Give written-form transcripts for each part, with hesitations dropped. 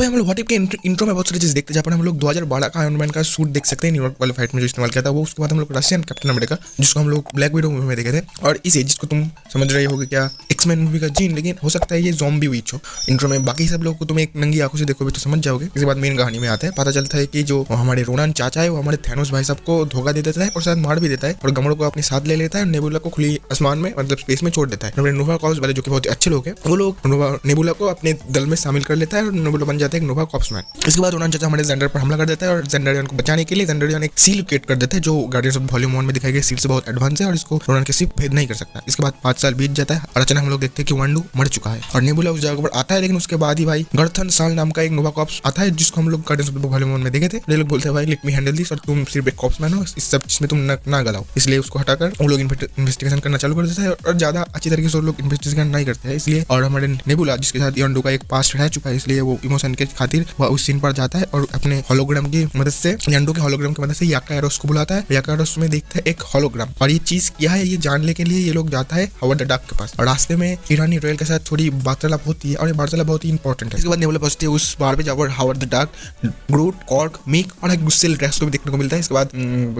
भाई हम लोग व्हाट इफ के इंट्रो में बहुत सारी चीज देखते हैं। हम लोग 2012 का आयरन मैन का सूट देख सकते हैं न्यूयॉर्क वाले फाइट में जो इस्तेमाल किया था वो। उसके बाद हम लोग रशियन कैप्टन अमेरिका जिसको हम लोग ब्लैक विडो मूवी में देखे थे, और इस जिसको तुम समझ रहे होगे क्या एक्समैन मूवी का जीन, लेकिन हो सकता है ये ज़ॉम्बी वीच हो इंट्रो में। बाकी सब लोग को तुम एक नंगी आंखों से देखोगे तो समझ जाओगे। इसके बाद मेन कहानी में आता है, पता चलता है कि जो हमारे रोनान चाचा है वो हमारे थैनोस भाई साहब को धोखा दे देता है और शायद मार भी देता है, और गमड़ो को अपने साथ ले लेता है और नेबुला को खुली आसमान में मतलब स्पेस में छोड़ देता है। नोवा कॉर्प्स वाले जो कि बहुत अच्छे लोग हैं वो लोग नेबुला को अपने दल में शामिल कर लेता है और नेबुला बन जाता है एक नोवा कॉर्प्समैन। इसके बाद रोनान चाचा हमारे जेंडर पर हमला कर देता है और जेंडरियन को बचाने के लिए जेंडरियन एक सील क्रिएट कर देता है जो गार्डियंस ऑफ वॉल्यूम 1 में दिखाई गई सील से बहुत एडवांस है और इसको रोनान के सिर्फ भेद नहीं कर सकता। इसके बाद 5 साल बीत जाता है और अचानक हम लोग देखते हैं कि वांडू मर चुका है और नेबुला उस जगह पर आता है। लेकिन उसके बाद ही भाई गर्थन साल नाम का एक नोवा कॉर्प्स आता है जिसको हम लोग गार्डियंस ऑफ वॉल्यूम 1 में देखे थे। ये लोग बोलते हैं भाई लेट मी हैंडल दिस, और तुम सिर्फ एक कॉर्प्समैन हो, इस सब चीज में तुम ना गलाओ। इसलिए उसको हटाकर वो लोग इन्वेस्टिगेशन करना चालू कर देता है और ज्यादा अच्छी तरीके से वो लोग इन्वेस्टिगेशन नहीं करते हैं इसलिए। और हमारे नेबुला जिसके साथ यॉन्डू का एक पास्ट रह चुका है इसलिए वो इमोशन के खातिर वह उस सीन पर जाता है और अपने होलोग्राम की मदद से यॉन्डू के होलोग्राम की मदद से याका एरोस को बुलाता है। याका एरोस में देखता है एक होलोग्राम, और ये चीज क्या है ये जानने के लिए ये लोग जाता है हावर्ड द डार्क के पास, और रास्ते में ईरानी रॉयल के साथ थोड़ी वार्तालाप होती है और ये वार्तालाप बहुत ही इंपॉर्टेंट है। इसके बाद नेबुला पहुंचती है उस बार पे जहाँ Howard the Dark, Groot, Cork, Meek और एक गुस्सेल ड्रेक्स को भी देखने को मिलता है। इसके बाद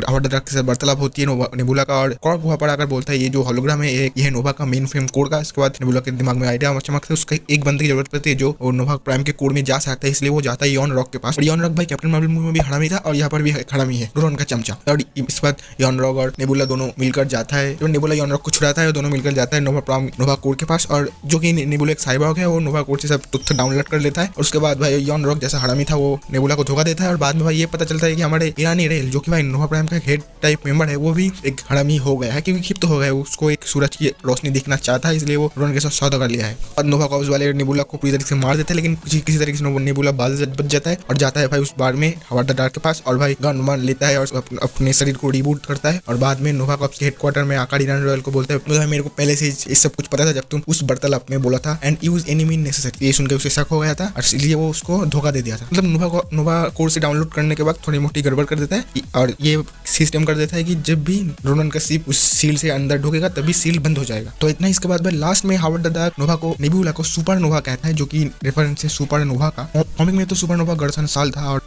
हावर्ड द डार्क के साथ वार्तालाप होती है नेबुला का, और कॉर्क वहाँ पर आकर बोलता है ये जो होलोग्राम है ये नोवा का मेन फ्रेम कोड का। इसके बाद नेबुला के दिमाग में आइडिया चमकता है, उसका एक बंदे की जरूरत पड़ती है जो नोवा प्राइम के कोड में जा सकता है, इसलिए वो जाता है यॉन रॉक के पास। और यॉन रॉक भाई कैप्टन मार्वल मूवी में भी हरामी था और यहाँ पर भी हरामी है, रोनान का चमचा। और इस बात यॉन रॉक और नेबुला दोनों मिलकर जाता है, जो नेबुला यॉन रॉक को छुड़ाता है दोनों मिलकर जाता है नोवा कोड के पास, और जो कि नेबुला एक साइबॉर्ग है वो नोवा कोड से सब तथ्य डाउनलोड कर लेता है। और उसके बाद भाई यॉन रॉक जैसा हरामी था वो नेबुला को धोखा देता है, और बाद में भाई ये पता चलता है कि हमारे ईरानी रेल जो कि भाई नोवा प्राइम का हेड टाइप मेंबर है वो भी एक हरामी हो गया है, क्योंकि क्षिप्त हो गया है, उसको एक सूरज की रोशनी दिखना चाहता है इसलिए वो रोनान के साथ सौदा कर लिया है। और नोवा कॉर्प्स वाले नेबुला को पूरी तरीके से मार देते हैं, लेकिन किसी तरीके से नेबुला बाज बच जाता है और जाता है भाई उस बार में हावर्ड द डार्क के पास, और भाई गन मान लेता है और अपने शरीर को रिबूट करता है। और बाद में नोवा कॉर्प्स के हेडक्वार्टर में आकर ईरानी रॉयल को बोलता है मेरे को पहले से इस सब कुछ पता था जब तुम उस वार्तालाप में बोला था and use any mean necessary. ये सुनकर उसे शक हो गया था और इसलिए वो उसको धोखा दे दिया था। मतलब नोवा कोड से डाउनलोड करने के बाद थोड़ी मोटी गड़बड़ कर देता है और ये सिस्टम कर देता है कि जब भी रोनान का शिप उस सील से अंदर ढुकेगा तभी सील बंद हो जाएगा। तो इतना। इसके बाद भाई लास्ट में हावर्ड द डार्क नोवा को नेबुला को सुपर नोवा कहता है, जो कि रेफरेंस है सुपर नोवा का। कॉमिक में तो सुपर नोवा गर्थन साल था और